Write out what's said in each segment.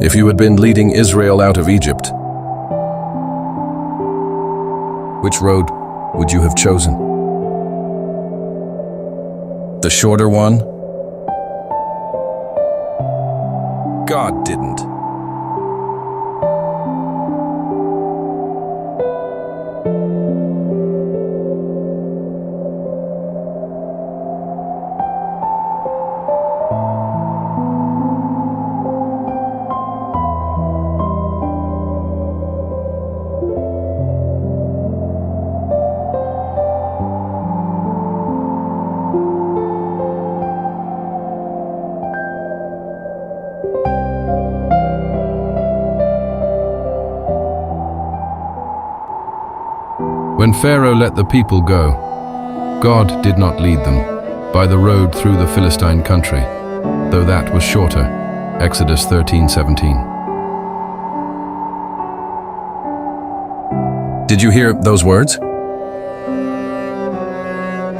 If you had been leading Israel out of Egypt, which road would you have chosen? The shorter one? God didn't. When Pharaoh let the people go, God did not lead them by the road through the Philistine country, though that was shorter. Exodus 13:17. Did you hear those words?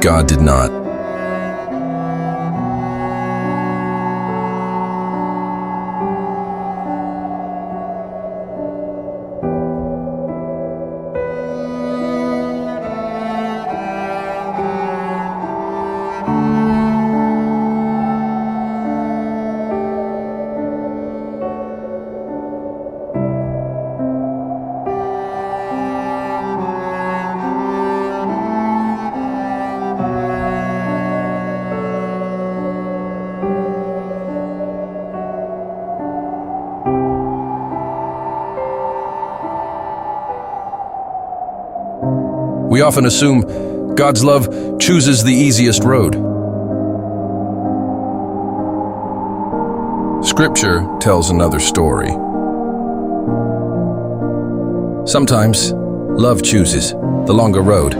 God did not. We often assume God's love chooses the easiest road. Scripture tells another story. Sometimes, love chooses the longer road.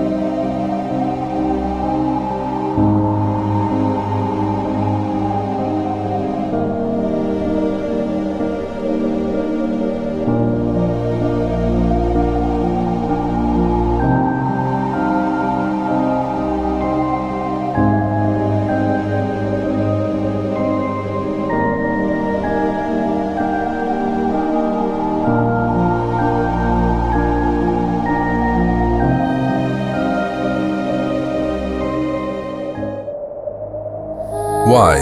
Why?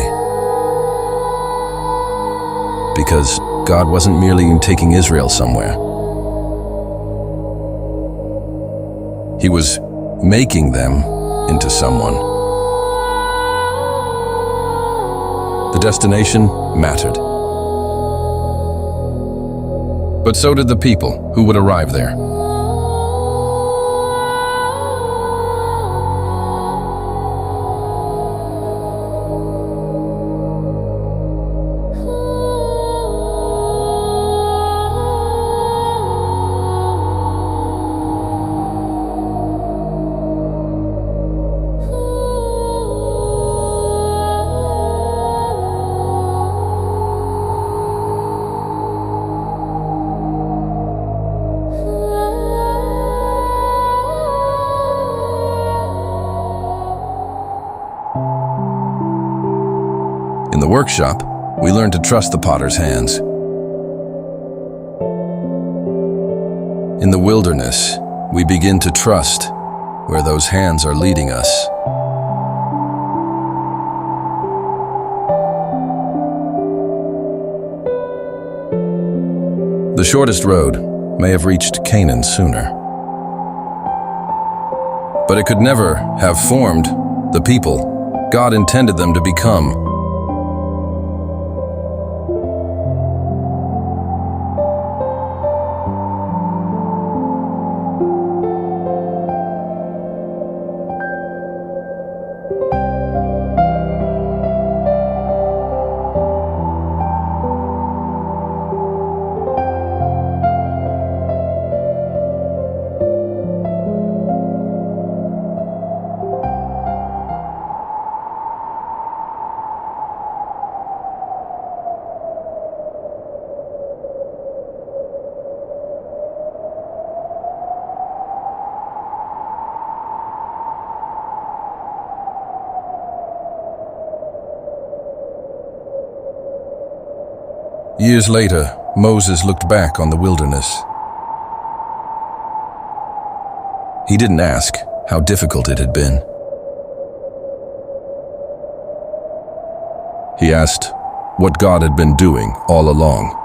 Because God wasn't merely taking Israel somewhere. He was making them into someone. The destination mattered. But so did the people who would arrive there. In the workshop, we learn to trust the potter's hands. In the wilderness, we begin to trust where those hands are leading us. The shortest road may have reached Canaan sooner, but it could never have formed the people God intended them to become. Years later, Moses looked back on the wilderness. He didn't ask how difficult it had been. He asked what God had been doing all along.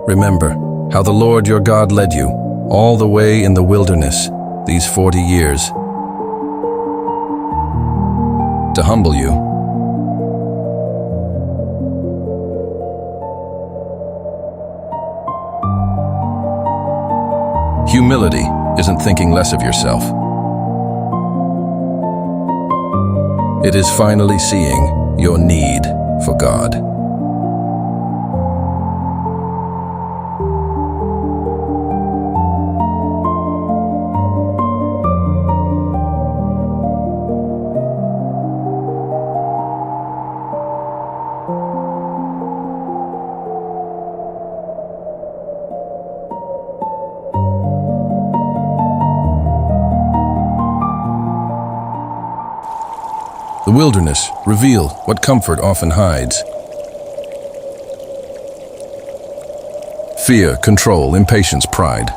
Remember how the Lord your God led you all the way in the wilderness these 40 years to humble you. Humility isn't thinking less of yourself. It is finally seeing your need for God. The wilderness reveal what comfort often hides. Fear, control, impatience, pride.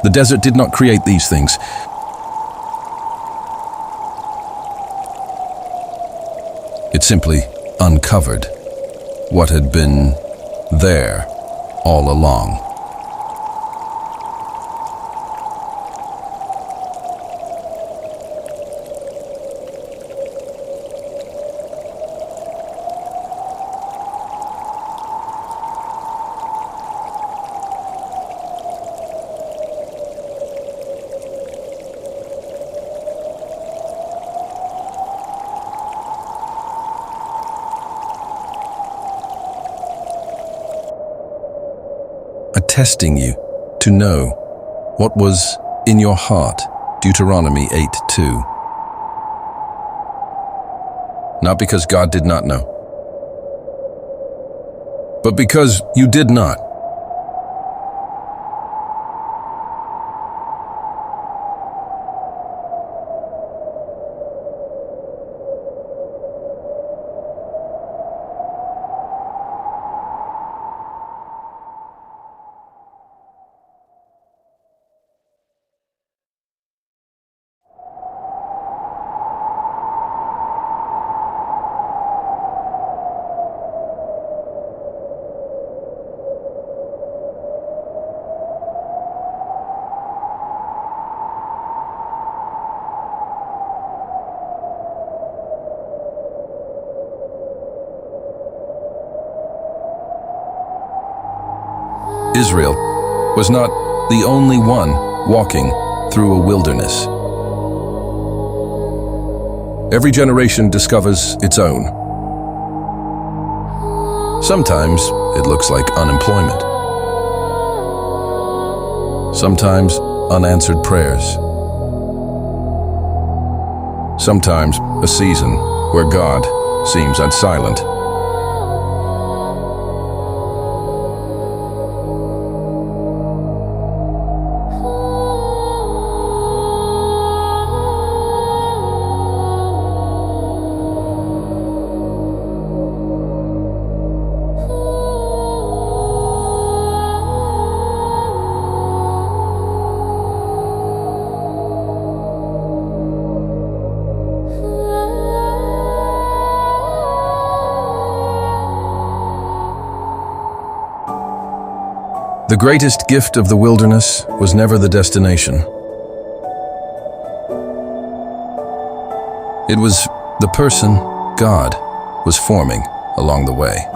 The desert did not create these things. It simply uncovered what had been there all along. Testing you to know what was in your heart. Deuteronomy 8:2. Not because God did not know, but because you did not. Israel was not the only one walking through a wilderness. Every generation discovers its own. Sometimes it looks like unemployment. Sometimes unanswered prayers. Sometimes a season where God seems silent. The greatest gift of the wilderness was never the destination. It was the person God was forming along the way.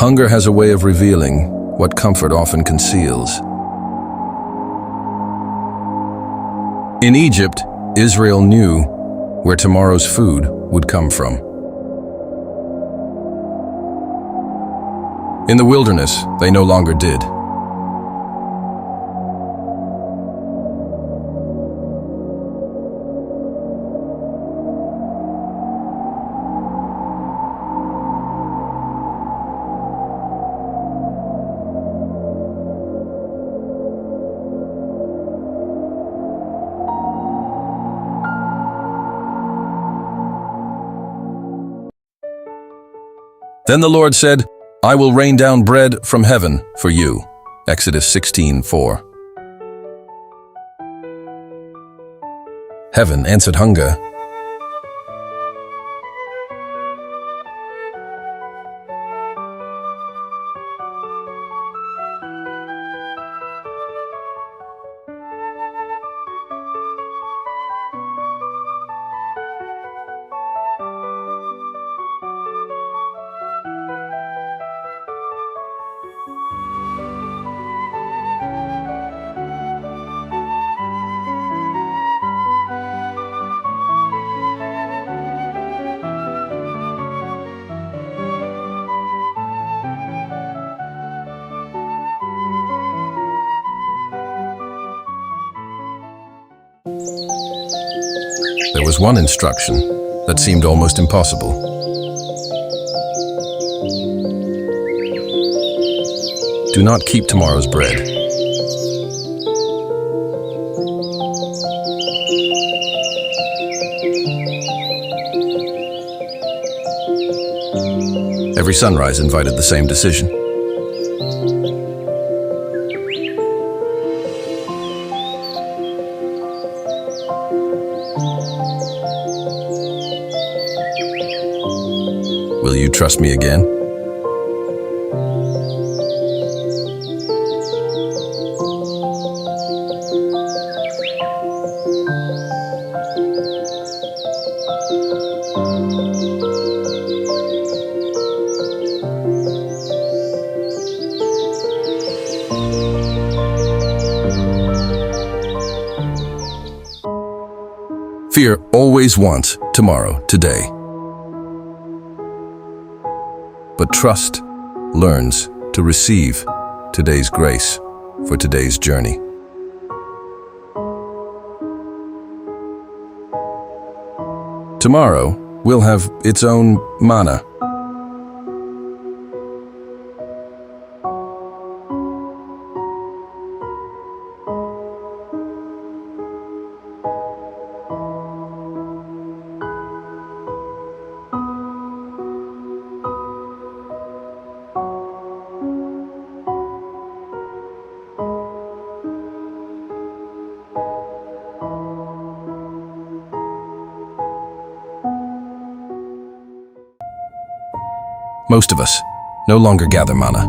Hunger has a way of revealing what comfort often conceals. In Egypt, Israel knew where tomorrow's food would come from. In the wilderness, they no longer did. Then the Lord said, I will rain down bread from heaven for you. Exodus 16:4. Heaven answered hunger. There was one instruction that seemed almost impossible. Do not keep tomorrow's bread. Every sunrise invited the same decision. Will you trust me again? Fear always wants tomorrow, today. But trust learns to receive today's grace for today's journey. Tomorrow will have its own manna. Most of us no longer gather manna,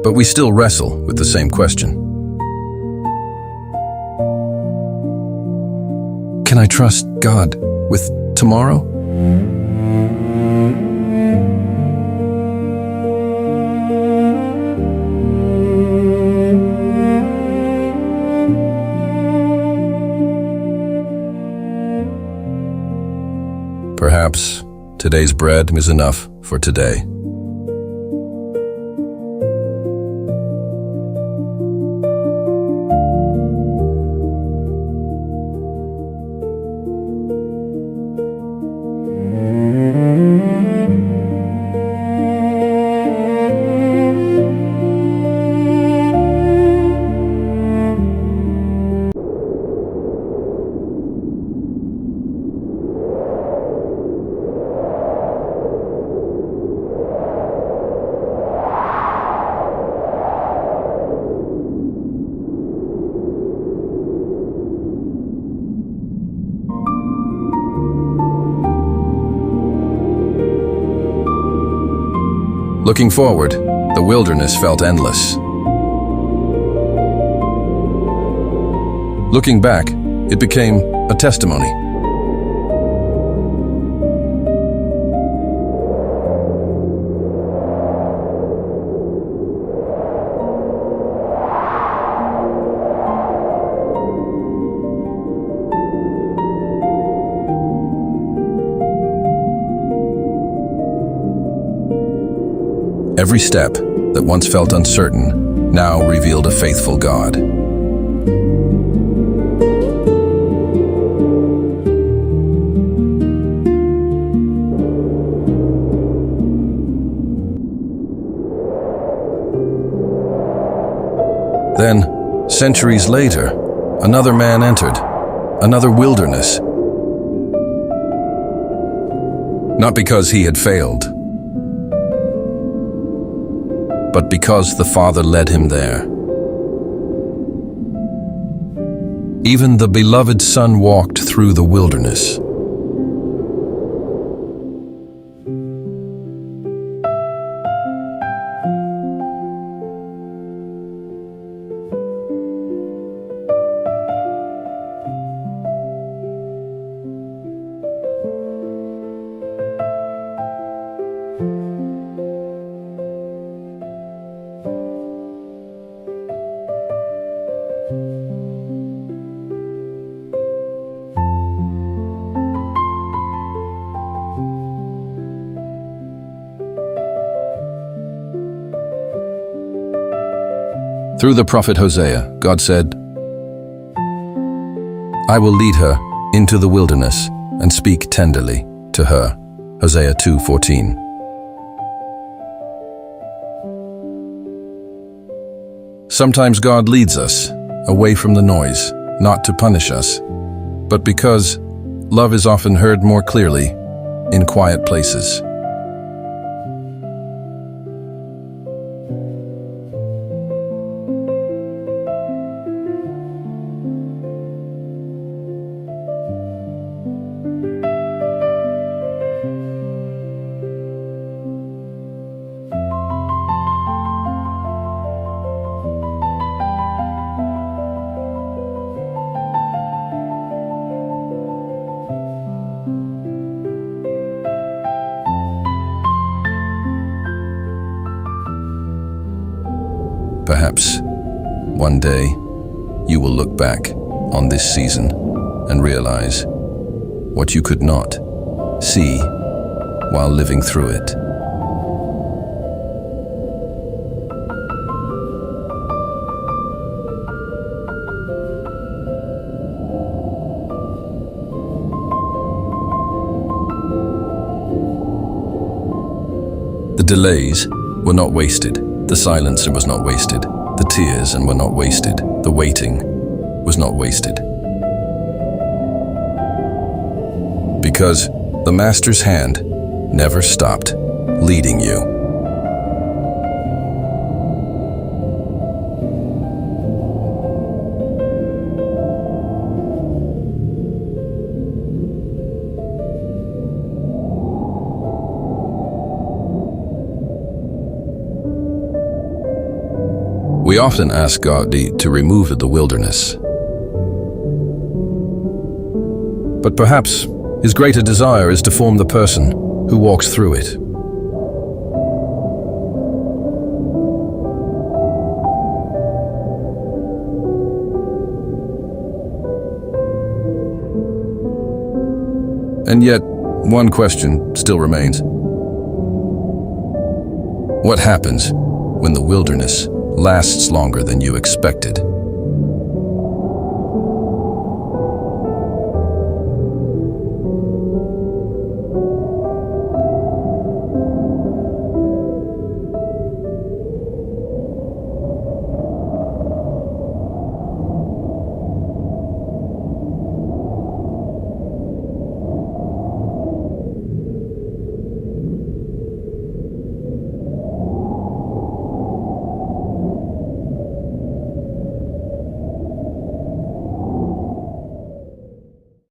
but we still wrestle with the same question. Can I trust God with tomorrow? Perhaps today's bread is enough for today. Looking forward, the wilderness felt endless. Looking back, it became a testimony. Every step that once felt uncertain now revealed a faithful God. Then, centuries later, another man entered, another wilderness. Not because he had failed, but because the Father led him there. Even the beloved Son walked through the wilderness. Through the prophet Hosea, God said, "I will lead her into the wilderness and speak tenderly to her." Hosea 2:14. Sometimes God leads us away from the noise, not to punish us, but because love is often heard more clearly in quiet places. Perhaps one day you will look back on this season and realize what you could not see while living through it. The delays were not wasted. The silence was not wasted. The tears were not wasted. The waiting was not wasted. Because the Master's hand never stopped leading you. We often ask God to remove the wilderness. But perhaps His greater desire is to form the person who walks through it. And yet, one question still remains. What happens when the wilderness lasts longer than you expected?